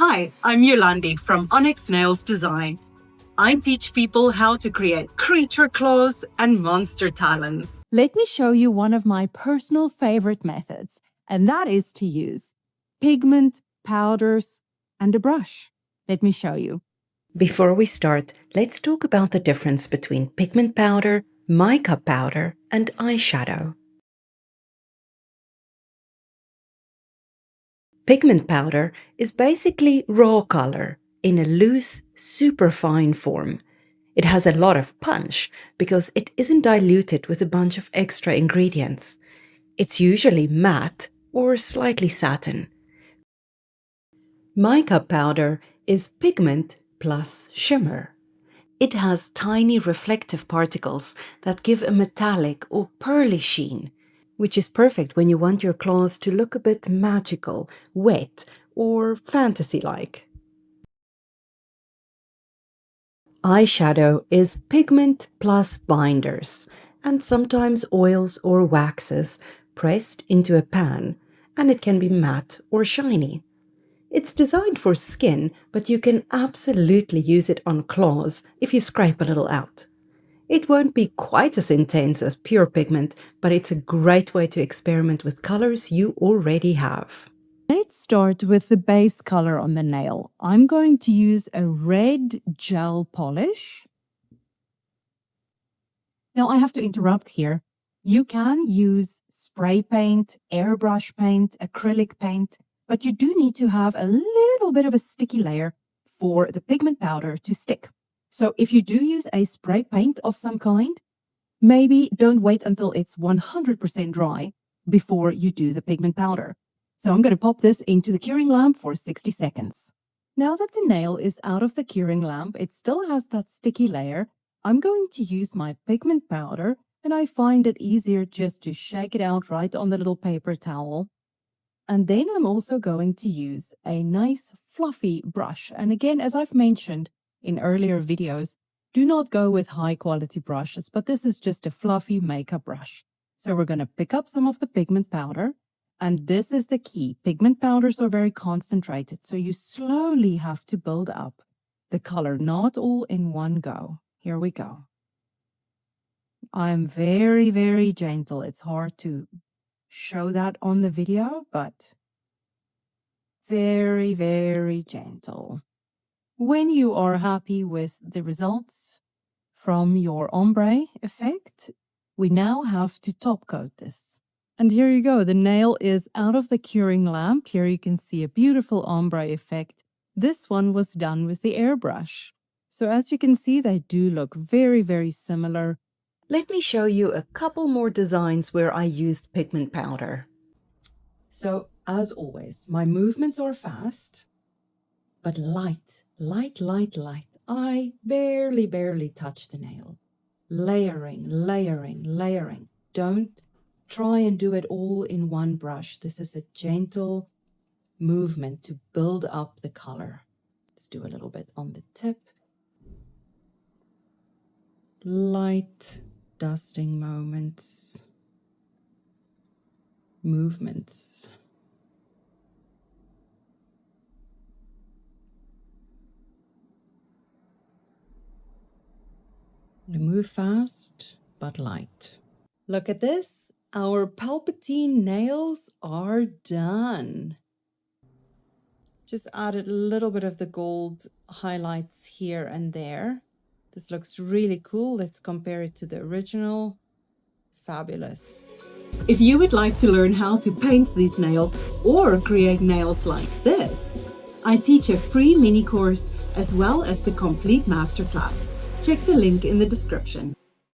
Hi, I'm Yolandi from Onyx Nails Design. I teach people how to create creature claws and monster talons. Let me show you one of my personal favorite methods, and that is to use pigment, powders, and a brush. Let me show you. Before we start, let's talk about the difference between pigment powder, mica powder, and eyeshadow. Pigment powder is basically raw color in a loose, superfine form. It has a lot of punch because it isn't diluted with a bunch of extra ingredients. It's usually matte or slightly satin. Mica powder is pigment plus shimmer. It has tiny reflective particles that give a metallic or pearly sheen, which is perfect when you want your claws to look a bit magical, wet, or fantasy-like. Eyeshadow is pigment plus binders, and sometimes oils or waxes pressed into a pan, and it can be matte or shiny. It's designed for skin, but you can absolutely use it on claws if you scrape a little out. It won't be quite as intense as pure pigment, but it's a great way to experiment with colors you already have. Let's start with the base color on the nail. I'm going to use a red gel polish. Now I have to interrupt here. You can use spray paint, airbrush paint, acrylic paint, but you do need to have a little bit of a sticky layer for the pigment powder to stick. So if you do use a spray paint of some kind, maybe don't wait until it's 100% dry before you do the pigment powder. So I'm going to pop this into the curing lamp for 60 seconds. Now that the nail is out of the curing lamp, it still has that sticky layer. I'm going to use my pigment powder, and I find it easier just to shake it out right on the little paper towel. And then I'm also going to use a nice fluffy brush. And again, as I've mentioned in earlier videos, do not go with high quality brushes, but this is just a fluffy makeup brush. So we're going to pick up some of the pigment powder. And this is the key. Pigment powders are very concentrated, so you slowly have to build up the color, not all in one go. Here we go. I'm very, very gentle. It's hard to show that on the video, but very, very gentle. When you are happy with the results from your ombre effect, we now have to top coat this. And here you go. The nail is out of the curing lamp. Here you can see a beautiful ombre effect. This one was done with the airbrush. So as you can see, they do look very, very similar. Let me show you a couple more designs where I used pigment powder. So as always, my movements are fast, but light, light, light, light. I barely touch the nail. Layering, layering, layering. Don't try and do it all in one brush. This is a gentle movement to build up the color. Let's do a little bit on the tip. Light dusting moments. Movements. I move fast but light. Look at this. Our Palpatine nails are done. Just added a little bit of the gold highlights here and there. This looks really cool. Let's compare it to the original. Fabulous. If you would like to learn how to paint these nails or create nails like this, I teach a free mini course as well as the complete masterclass. Check the link in the description.